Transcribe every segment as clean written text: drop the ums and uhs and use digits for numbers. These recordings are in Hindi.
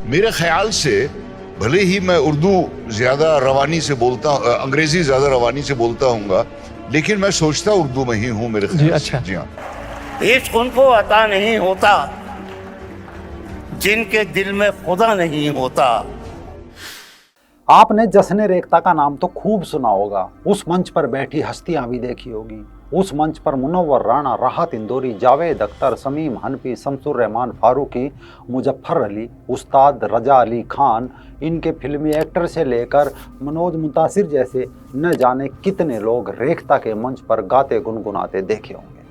मेरे ख्याल से भले ही मैं उर्दू ज्यादा रवानी से बोलता, अंग्रेजी ज्यादा रवानी से बोलता हूँगा, लेकिन मैं सोचता उर्दू में ही हूँ मेरे ख्याल जी, से। अच्छा। जी हाँ। इश्क उनको अता नहीं होता जिनके दिल में खुदा नहीं होता। आपने जश्न रेख्ता का नाम तो खूब सुना होगा, उस मंच पर बैठी हस्तियां भी देखी होगी। उस मंच पर मुनव्वर राणा, राहत इंदौरी, जावेद अख्तर, शमीम हनफी, शमसुर रहमान फारूकी, मुजफ्फर अली, उस्ताद रजा अली खान, इनके फिल्मी एक्टर से लेकर मनोज मुतासिर जैसे न जाने कितने लोग रेख्ता के मंच पर गाते गुनगुनाते देखे होंगे।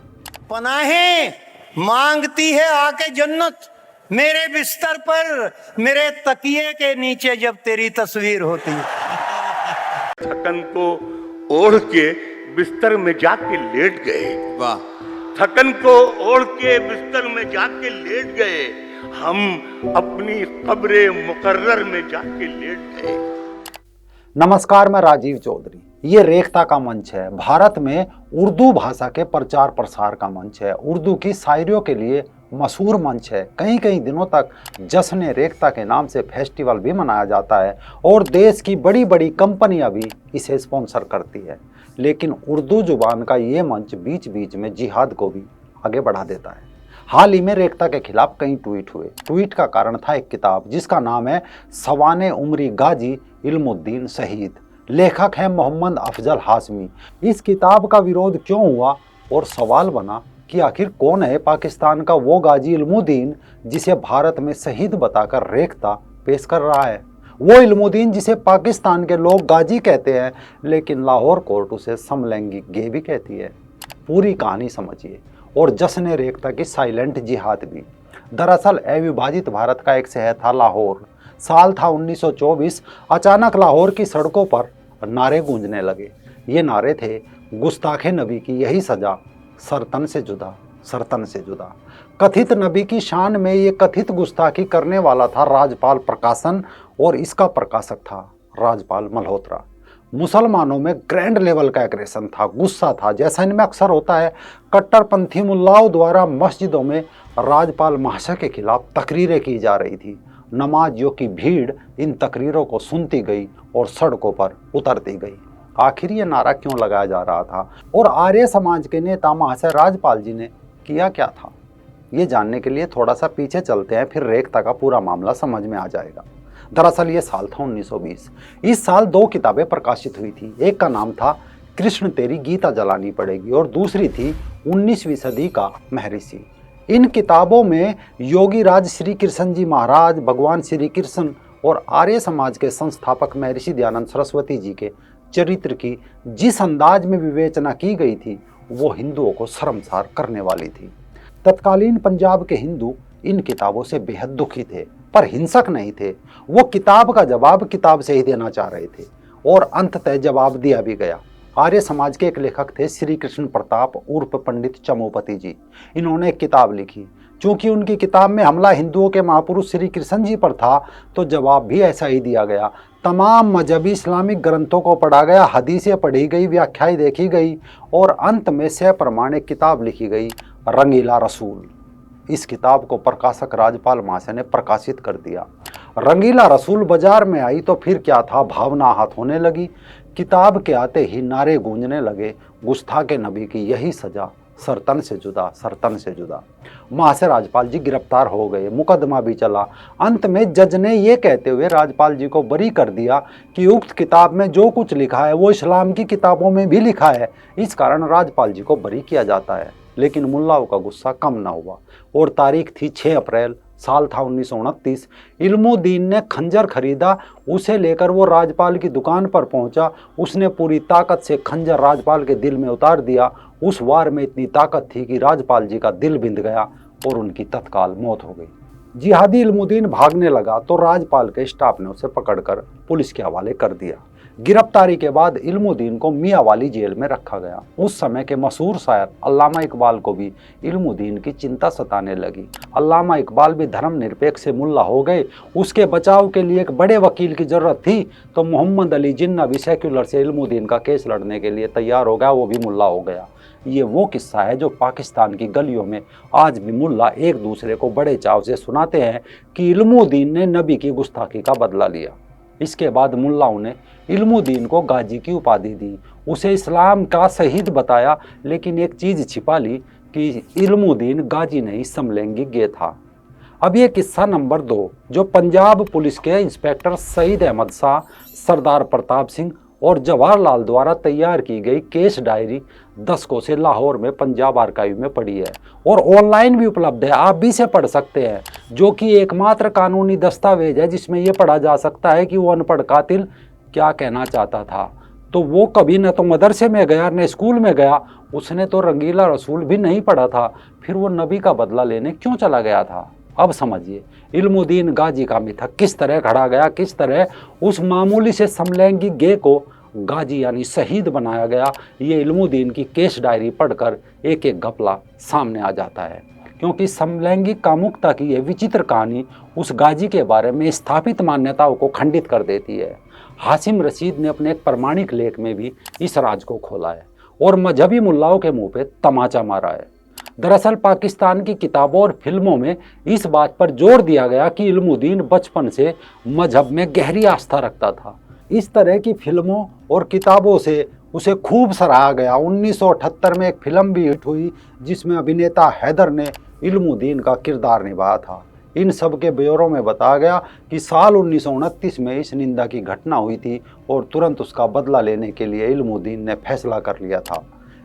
पनाहें मांगती है आके जन्नत मेरे बिस्तर पर, मेरे तकिए के नीचे जब तेरी तस्वीर होती। थकन को ओढ़ के बिस्तर में जाके लेट गए। वाह। थकन को ओढ़ के बिस्तर में जाके लेट गए, हम अपनी कब्रे मुकर्रर में जाके लेट गए। नमस्कार, मैं राजीव चौधरी। ये रेख्ता का मंच है, भारत में उर्दू भाषा के प्रचार प्रसार का मंच है, उर्दू की शायरियों के लिए मशहूर मंच है। कई कई दिनों तक जश्न रेख्ता के नाम से फेस्टिवल भी मनाया जाता है और देश की बड़ी बड़ी कंपनियां भी इसे स्पॉन्सर करती है। लेकिन उर्दू जुबान का ये मंच बीच बीच में जिहाद को भी आगे बढ़ा देता है। हाल ही में रेख्ता के खिलाफ कई ट्वीट हुए। ट्वीट का कारण था एक किताब जिसका नाम है सवाने उमरी गाजी इल्मुद्दीन शहीद। लेखक है मोहम्मद अफजल हाशमी। इस किताब का विरोध क्यों हुआ और सवाल बना कि आखिर कौन है पाकिस्तान का वो गाजी इल्मुद्दीन जिसे भारत में शहीद बताकर रेख्ता पेश कर रहा है, वो इल्मुद्दीन जिसे पाकिस्तान के लोग गाजी कहते हैं लेकिन लाहौर कोर्ट उसे समलैंगिक गे भी कहती है। पूरी कहानी समझिए और जश्न रेख्ता की साइलेंट जिहाद भी। दरअसल अविभाजित भारत का एक शहर था लाहौर। साल था 1924। अचानक लाहौर की सड़कों पर नारे गूंजने लगे। ये नारे थे गुस्ताखे नबी की यही सजा, सरतन से जुदा, सरतन से जुदा। कथित नबी की शान में ये कथित गुस्ताखी करने वाला था राजपाल प्रकाशन और इसका प्रकाशक था राजपाल मल्होत्रा। मुसलमानों में ग्रैंड लेवल का एग्रेशन था, गुस्सा था। जैसा इनमें अक्सर होता है, कट्टरपंथी मुल्लाओं द्वारा मस्जिदों में राजपाल महाशय के खिलाफ तकरीरें की जा रही थी। नमाजियों की भीड़ इन तकरीरों को सुनती गई और सड़कों पर उतरती गई। आखिर ये नारा क्यों लगाया जा रहा था और आर्य समाज के नेता महाशय राजपाल जी ने किया क्या था, ये जानने के लिए थोड़ा सा पीछे चलते हैं, फिर रेख्ता का पूरा मामला समझ में आ जाएगा। दरअसल ये साल था 1920। इस साल दो किताबें प्रकाशित हुई थी। एक का नाम था कृष्ण तेरी गीता जलानी पड़ेगी और दूसरी थी 19वीं सदी का महर्षि। इन किताबों में योगी राज श्री कृष्ण जी महाराज, भगवान श्री कृष्ण और आर्य समाज के संस्थापक महर्षि दयानंद सरस्वती जी के चरित्र की जिस अंदाज में विवेचना की गई थी वो हिंदुओं को शर्मसार करने वाली थी। तत्कालीन पंजाब के हिंदू इन किताबों से बेहद दुखी थे पर हिंसक नहीं थे। वो किताब का जवाब किताब से ही देना चाह रहे थे और अंततः जवाब दिया भी गया। आर्य समाज के एक लेखक थे श्री कृष्ण प्रताप उर्फ पंडित चमोपति जी। इन्होंने एक किताब लिखी। चूंकि उनकी किताब में हमला हिंदुओं के महापुरुष श्री कृष्ण जी पर था तो जवाब भी ऐसा ही दिया गया। तमाम मजहबी इस्लामिक ग्रंथों को पढ़ा गया, हदीसें पढ़ी गई, व्याख्याएं देखी गई और अंत में सप्रमाणिक किताब लिखी गई, रंगीला रसूल। इस किताब को प्रकाशक राजपाल महाशय ने प्रकाशित कर दिया। रंगीला रसूल बाजार में आई तो फिर क्या था, भावना आहत होने लगी। किताब के आते ही नारे गूंजने लगे, गुस्ताखे नबी की यही सजा, सरतन से जुदा, सरतन से जुदा। महाशय राजपाल जी गिरफ्तार हो गए, मुकदमा भी चला। अंत में जज ने ये कहते हुए राजपाल जी को बरी कर दिया कि उक्त किताब में जो कुछ लिखा है वो इस्लाम की किताबों में भी लिखा है। इस कारण राजपाल जी को बरी किया जाता है। लेकिन मुल्लाओं का गुस्सा कम न हुआ और तारीख थी 6 अप्रैल, साल था 1929। इल्मुद्दीन ने खंजर खरीदा। उसे लेकर वो राजपाल की दुकान पर पहुंचा। उसने पूरी ताकत से खंजर राजपाल के दिल में उतार दिया। उस वार में इतनी ताकत थी कि राजपाल जी का दिल बिंद गया और उनकी तत्काल मौत हो गई। जिहादी इल्मुद्दीन भागने लगा तो राजपाल के स्टाफ ने उसे पकड़कर पुलिस के हवाले कर दिया। गिरफ्तारी के बाद इल्मुद्दीन को मियाँवाली जेल में रखा गया। उस समय के मशहूर शायर अल्लामा इकबाल को भी इल्मुद्दीन की चिंता सताने लगी। अल्लामा इकबाल भी धर्मनिरपेक्ष से मुल्ला हो गए। उसके बचाव के लिए एक बड़े वकील की जरूरत थी, तो मोहम्मद अली जिन्ना भी सेक्युलर से इल्मुद्दीन का केस लड़ने के लिए तैयार हो गया, वो भी मुल्ला हो गया। ये वो किस्सा है जो पाकिस्तान की गलियों में आज भी मुल्ला एक दूसरे को बड़े चाव से सुनाते हैं कि इल्मुद्दीन ने नबी की गुस्ताखी का बदला लिया। इसके बाद मुल्लाओं ने इल्मुद्दीन को गाजी की उपाधि दी, उसे इस्लाम का शहीद बताया, लेकिन एक चीज़ छिपा ली कि इल्मुद्दीन गाजी नहीं समलैंगिक गे था। अब ये किस्सा नंबर 2 जो पंजाब पुलिस के इंस्पेक्टर सईद अहमद शाह, सरदार प्रताप सिंह और जवाहरलाल द्वारा तैयार की गई केस डायरी दशकों से लाहौर में पंजाब आर्काइव में पड़ी है और ऑनलाइन भी उपलब्ध है, आप भी इसे पढ़ सकते हैं, जो कि एकमात्र कानूनी दस्तावेज है जिसमें यह पढ़ा जा सकता है कि वो अनपढ़ कातिल क्या कहना चाहता था। तो वो कभी न तो मदरसे में गया न स्कूल में गया, उसने तो रंगीला रसूल भी नहीं पढ़ा था, फिर वो नबी का बदला लेने क्यों चला गया था। अब समझिए इल्मुद्दीन गाजी का मिथक किस तरह खड़ा गया, किस तरह उस मामूली से समलैंगिक गे को गाजी यानी शहीद बनाया गया। ये इल्मुद्दीन की केस डायरी पढ़कर एक एक घपला सामने आ जाता है, क्योंकि समलैंगिक कामुकता की यह विचित्र कहानी उस गाजी के बारे में स्थापित मान्यताओं को खंडित कर देती है। हाशिम रशीद ने अपने एक प्रमाणिक लेख में भी इस राज को खोला है और मजहबी मुल्लाओं के मुंह पे तमाचा मारा है। दरअसल पाकिस्तान की किताबों और फिल्मों में इस बात पर जोर दिया गया कि इल्मुद्दीन बचपन से मजहब में गहरी आस्था रखता था। इस तरह की फिल्मों और किताबों से उसे खूब सराहा गया। 1978 में एक फिल्म भी हिट हुई जिसमें अभिनेता हैदर ने इल्मुद्दीन का किरदार निभाया था। इन सब के ब्यौरों में बताया गया कि साल 1929 में इस निंदा की घटना हुई थी और तुरंत उसका बदला लेने के लिए इल्मुद्दीन ने फैसला कर लिया था,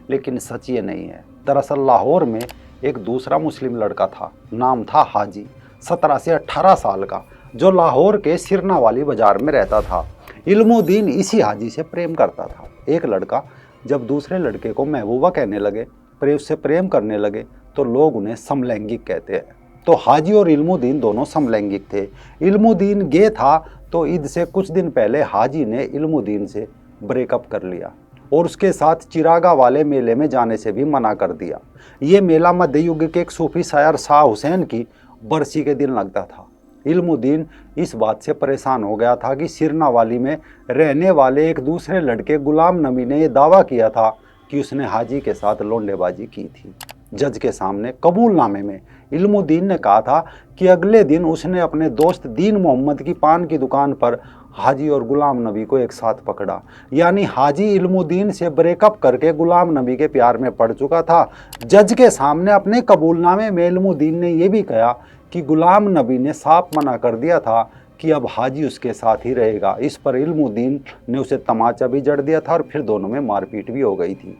लेकिन सच ये नहीं है। दरअसल लाहौर में एक दूसरा मुस्लिम लड़का था, नाम था हाजी, 17 से 18 साल का, जो लाहौर के सिरना वाली बाजार में रहता था। इल्मुद्दीन इसी हाजी से प्रेम करता था। एक लड़का जब दूसरे लड़के को महबूबा कहने लगे, उससे प्रेम करने लगे, तो लोग उन्हें समलैंगिक कहते हैं। तो हाजी और इल्मुद्दीन दोनों समलैंगिक थे। इल्मुद्दीन गे था तो ईद से कुछ दिन पहले हाजी ने इल्मुद्दीन से ब्रेकअप कर लिया और उसके साथ चिरागा वाले मेले में जाने से भी मना कर दिया। ये मेला मध्य युग के एक सूफी शायर शाह हुसैन की बरसी के दिन लगता था। इल्मुद्दीन इस बात से परेशान हो गया था कि सिरना वाली में रहने वाले एक दूसरे लड़के गुलाम नबी ने यह दावा किया था कि उसने हाजी के साथ लौंडेबाजी की थी। जज के सामने कबूलनामे में इल्मुद्दीन ने कहा था कि अगले दिन उसने अपने दोस्त दीन मोहम्मद की पान की दुकान पर हाजी और गुलाम नबी को एक साथ पकड़ा। यानी हाजी इल्मुद्दीन से ब्रेकअप करके गुलाम नबी के प्यार में पड़ चुका था। जज के सामने अपने कबूलनामे में इल्मुद्दीन ने यह भी कहा कि गुलाम नबी ने साफ मना कर दिया था कि अब हाजी उसके साथ ही रहेगा। इस पर इल्मुद्दीन ने उसे तमाचा भी जड़ दिया था और फिर दोनों में मारपीट भी हो गई थी।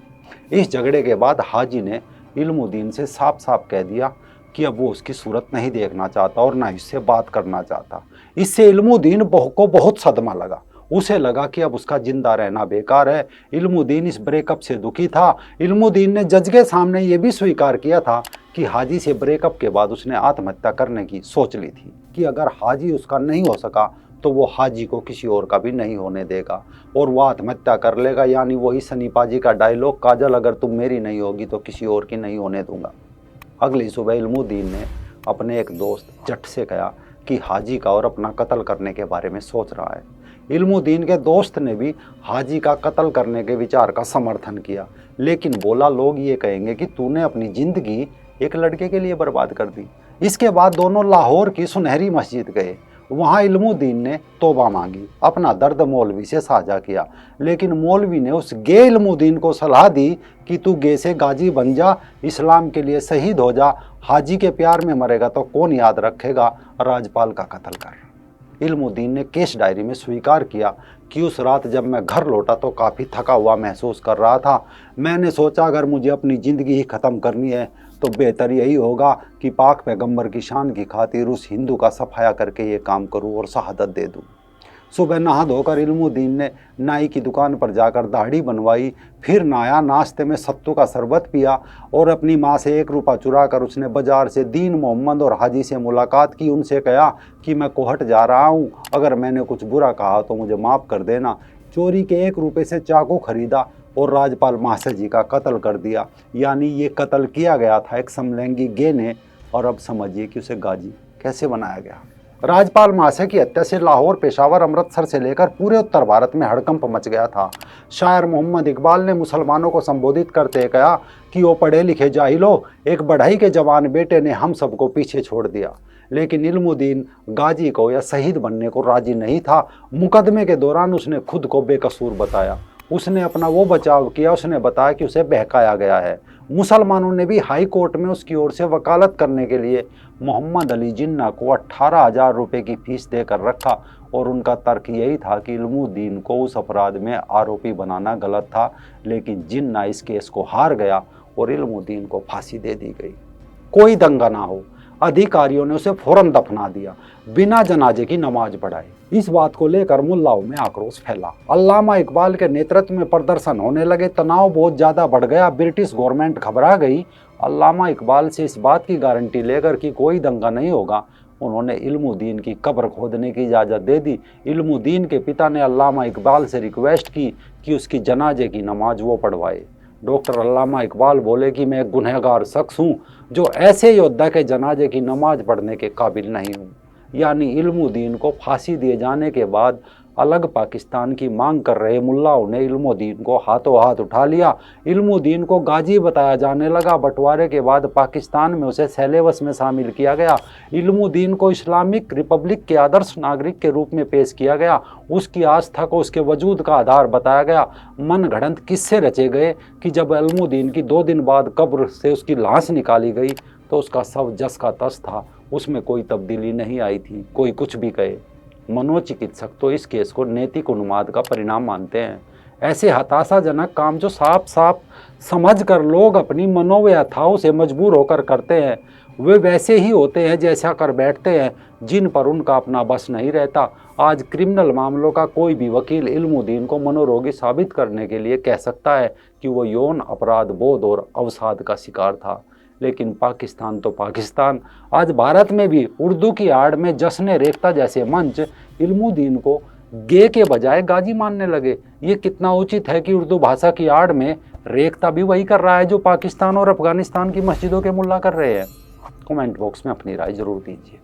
इस झगड़े के बाद हाजी ने इल्मुद्दीन से साफ साफ कह दिया कि अब वो उसकी सूरत नहीं देखना चाहता और ना इससे बात करना चाहता। इससे इल्मुद्दीन को बहुत सदमा लगा। उसे लगा कि अब उसका जिंदा रहना बेकार है। इल्मुद्दीन इस ब्रेकअप से दुखी था। इल्मुद्दीन ने जज के सामने ये भी स्वीकार किया था कि हाजी से ब्रेकअप के बाद उसने आत्महत्या करने की सोच ली थी, कि अगर हाजी उसका नहीं हो सका तो वो हाजी को किसी और का भी नहीं होने देगा और वो आत्महत्या कर लेगा। यानी वही सनी पाजी का डायलॉग, काजल अगर तुम मेरी नहीं होगी तो किसी और की नहीं होने दूंगा। अगली सुबह इल्मुद्दीन ने अपने एक दोस्त जट से कहा कि हाजी का और अपना कत्ल करने के बारे में सोच रहा है। इल्मुद्दीन के दोस्त ने भी हाजी का कत्ल करने के विचार का समर्थन किया, लेकिन बोला लोग ये कहेंगे कि तूने अपनी ज़िंदगी एक लड़के के लिए बर्बाद कर दी। इसके बाद दोनों लाहौर की सुनहरी मस्जिद गए। वहाँ इल्मुद्दीन ने तौबा मांगी, अपना दर्द मौलवी से साझा किया, लेकिन मौलवी ने उस गे इल्मुद्दीन को सलाह दी कि तू गे से गाजी बन जा, इस्लाम के लिए शहीद हो जा, हाजी के प्यार में मरेगा तो कौन याद रखेगा, राजपाल का कत्ल कर। इल्मुद्दीन ने केस डायरी में स्वीकार किया कि उस रात जब मैं घर लौटा तो काफ़ी थका हुआ महसूस कर रहा था। मैंने सोचा अगर मुझे अपनी ज़िंदगी ही ख़त्म करनी है तो बेहतर यही होगा कि पाक पैगंबर की शान की खातिर उस हिंदू का सफाया करके ये काम करूं और शहादत दे दूं। सुबह नहा धोकर इल्मुद्दीन ने नाई की दुकान पर जाकर दाढ़ी बनवाई, फिर नहाया, नाश्ते में सत्तू का शरबत पिया और अपनी माँ से 1 रुपया चुरा कर उसने बाजार से दीन मोहम्मद और हाजी से मुलाकात की। उनसे कहा कि मैं कोहट जा रहा हूँ, अगर मैंने कुछ बुरा कहा तो मुझे माफ़ कर देना। चोरी के 1 रुपए से चाकू खरीदा और राजपाल महाशय जी का कत्ल कर दिया। यानी ये कत्ल किया गया था एक समलैंगिक गे ने, और अब समझिए कि उसे गाजी कैसे बनाया गया। राजपाल महाशय की हत्या से लाहौर, पेशावर, अमृतसर से लेकर पूरे उत्तर भारत में हड़कंप मच गया था। शायर मोहम्मद इकबाल ने मुसलमानों को संबोधित करते कहा कि वो पढ़े लिखे जाहिलो, एक बढ़ई के जवान बेटे ने हम सबको पीछे छोड़ दिया। लेकिन इल्मुद्दीन गाजी को या शहीद बनने को राजी नहीं था। मुकदमे के दौरान उसने खुद को बेकसूर बताया। उसने अपना वो बचाव किया, उसने बताया कि उसे बहकाया गया है। मुसलमानों ने भी हाई कोर्ट में उसकी ओर से वकालत करने के लिए मोहम्मद अली जिन्ना को 18,000 रुपये की फीस देकर रखा, और उनका तर्क यही था कि इल्मुद्दीन को उस अपराध में आरोपी बनाना गलत था। लेकिन जिन्ना इस केस को हार गया और इल्मुद्दीन को फांसी दे दी गई। कोई दंगा ना हो, अधिकारियों ने उसे फौरन दफना दिया, बिना जनाजे की नमाज पढ़ाई। इस बात को लेकर मुल्लाओं में आक्रोश फैला। अल्लामा इकबाल के नेतृत्व में प्रदर्शन होने लगे। तनाव बहुत ज़्यादा बढ़ गया। ब्रिटिश गवर्नमेंट घबरा गई। अल्लामा इकबाल से इस बात की गारंटी लेकर कि कोई दंगा नहीं होगा, उन्होंने इल्मुद्दीन की कब्र खोदने की इजाज़त दे दी। इल्मुद्दीन के पिता ने अल्लामा इकबाल से रिक्वेस्ट की कि उसकी जनाजे की नमाज वो पढ़वाए। डॉक्टर अल्लामा इकबाल बोले कि मैं एक गुनहगार शख्स हूँ जो ऐसे योद्धा के जनाजे की नमाज पढ़ने के काबिल नहीं हूँ। यानी इल्मुद्दीन को फांसी दिए जाने के बाद अलग पाकिस्तान की मांग कर रहे मुल्लाओं ने इल्मुद्दीन को हाथों हाथ उठा लिया। इल्मुद्दीन को गाजी बताया जाने लगा। बंटवारे के बाद पाकिस्तान में उसे सिलेबस में शामिल किया गया। इल्मुद्दीन को इस्लामिक रिपब्लिक के आदर्श नागरिक के रूप में पेश किया गया। उसकी आस्था को उसके वजूद का आधार बताया गया। मन गढ़ंत किस्से रचे गए कि जब इल्मुद्दीन की 2 दिन बाद कब्र से उसकी लाश निकाली गई तो उसका शव जस का तस था, उसमें कोई तब्दीली नहीं आई थी। कोई कुछ भी कहे, मनोचिकित्सक तो इस केस को नैतिक उन्माद का परिणाम मानते हैं। ऐसे हताशाजनक काम जो साफ साफ समझ कर लोग अपनी मनोव्यथाओं से मजबूर होकर करते हैं, वे वैसे ही होते हैं जैसा कर बैठते हैं जिन पर उनका अपना बस नहीं रहता। आज क्रिमिनल मामलों का कोई भी वकील इल्मुद्दीन को मनोरोगी साबित करने के लिए कह सकता है कि वो यौन अपराध बोध और अवसाद का शिकार था। लेकिन पाकिस्तान तो पाकिस्तान, आज भारत में भी उर्दू की आड़ में जश्न रेख्ता जैसे मंच इल्मुद्दीन को गे के बजाय गाजी मानने लगे। ये कितना उचित है कि उर्दू भाषा की आड़ में रेख्ता भी वही कर रहा है जो पाकिस्तान और अफगानिस्तान की मस्जिदों के मुल्ला कर रहे हैं। कमेंट बॉक्स में अपनी राय जरूर दीजिए।